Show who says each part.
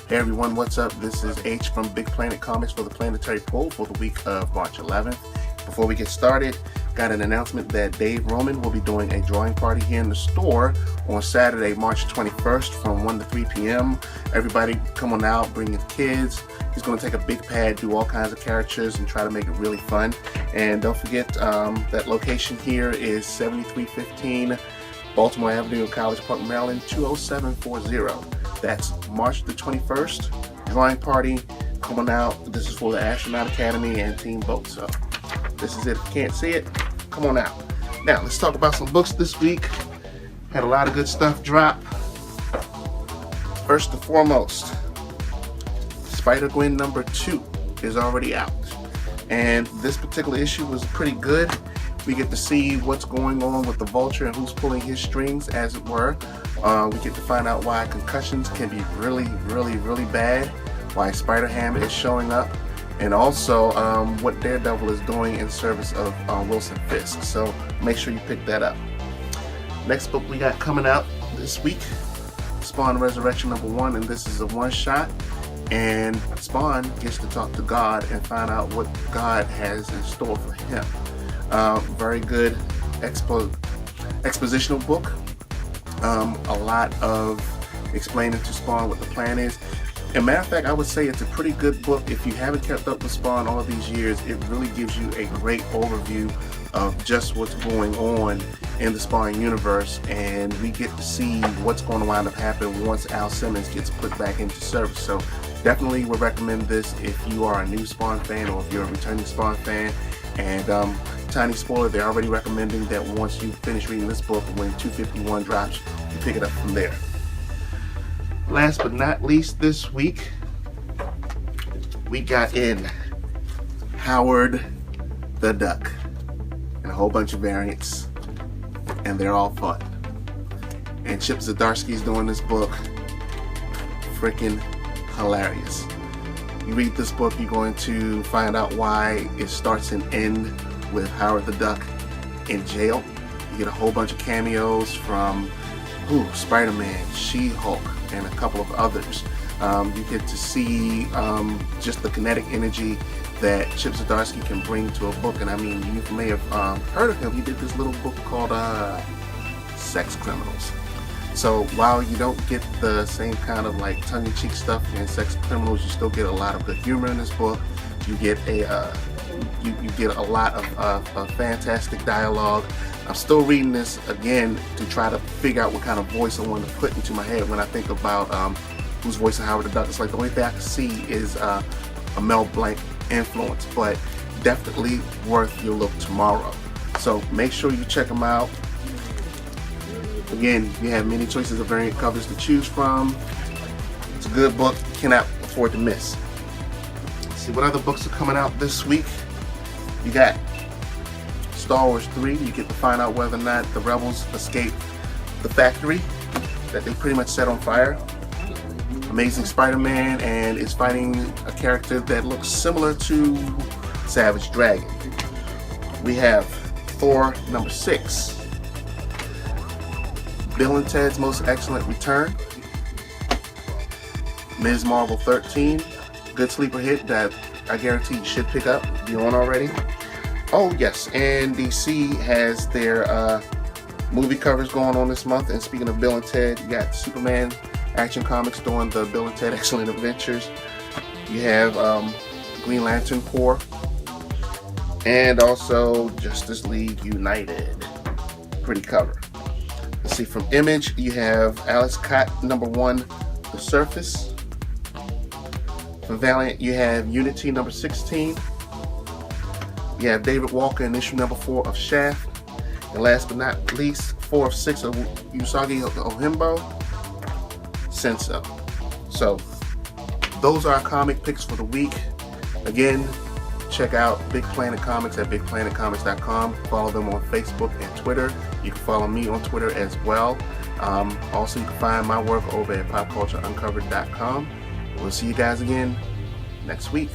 Speaker 1: Hey everyone, what's up? This is H from Big Planet Comics for the Planetary Pull for the week of March 11th. Before we get started, got an announcement that Dave Roman will be doing a drawing party here in the store on Saturday, March 21st from 1 to 3 p.m. Everybody come on out, bring your kids. He's going to take a big pad, do all kinds of characters, and try to make it really fun. And don't forget that location here is 7315 Baltimore Avenue, College Park, Maryland, 20740. That's March the 21st, drawing party. Come on out. This is for the Astronaut Academy and Team Boat. So this is it. If you can't see it, come on out. Now let's talk about some books this week. Had a lot of good stuff drop. First and foremost, Spider-Gwen number 2 is already out. And this particular issue was pretty good. We get to see what's going on with the Vulture and who's pulling his strings, as it were. We get to find out why concussions can be really bad, why Spider-Ham is showing up, and also what Daredevil is doing in service of Wilson Fisk. So make sure you pick that up. Next book we got coming out this week, Spawn Resurrection number 1, and this is a one-shot. And Spawn gets to talk to God and find out what God has in store for him. Very good expositional book. A lot of explaining to Spawn what the plan is. As a matter of fact, I would say it's a pretty good book. If you haven't kept up with Spawn all these years, it really gives you a great overview of just what's going on in the Spawn universe, and we get to see what's going to wind up happening once Al Simmons gets put back into service. So definitely would recommend this if you are a new Spawn fan or if you're a returning Spawn fan. And tiny spoiler, they're already recommending that once you finish reading this book, when 251 drops, you pick it up from there. Last but not least, this week we got in Howard the Duck and a whole bunch of variants, and they're all fun. And Chip Zdarsky's doing this book. Freaking hilarious. You read this book, you're going to find out why it starts and ends with Howard the Duck in jail. You get a whole bunch of cameos from Spider-Man, She-Hulk, and a couple of others. You get to see just the kinetic energy that Chip Zdarsky can bring to a book. And I mean, you may have heard of him. He did this little book called Sex Criminals. So while you don't get the same kind of like tongue-in-cheek stuff in Sex Criminals, you still get a lot of good humor in this book. You get you get a lot of fantastic dialogue. I'm still reading this again to try to figure out what kind of voice I want to put into my head when I think about who's voicing Howard the Duck. It's like the only thing I can see is a Mel Blanc influence, but definitely worth your look tomorrow. So make sure you check them out. Again, you have many choices of variant covers to choose from. It's a good book, cannot afford to miss. Let's see what other books are coming out this week. You got Star Wars 3. You get to find out whether or not the rebels escaped the factory that they pretty much set on fire. Amazing Spider-Man and is fighting a character that looks similar to Savage Dragon. We have Thor number 6. Bill and Ted's Most Excellent Return. Ms. Marvel 13. Good sleeper hit that I guarantee you should pick up if you aren't already. Oh yes, and DC has their movie covers going on this month. And speaking of Bill and Ted, you got Superman Action Comics doing the Bill and Ted Excellent Adventures. You have Green Lantern Corps. And also Justice League United. Pretty cover. Let's see, from Image, you have Alice Cott number 1, The Surface. From Valiant, you have Unity number 16. You have David Walker in issue number 4 of Shaft. And last but not least, 4 of 6 of Usagi Ohimbo, Senso. So those are our comic picks for the week. Again, check out Big Planet Comics at bigplanetcomics.com. Follow them on Facebook and Twitter. You can follow me on Twitter as well. Also, you can find my work over at popcultureuncovered.com. We'll see you guys again next week.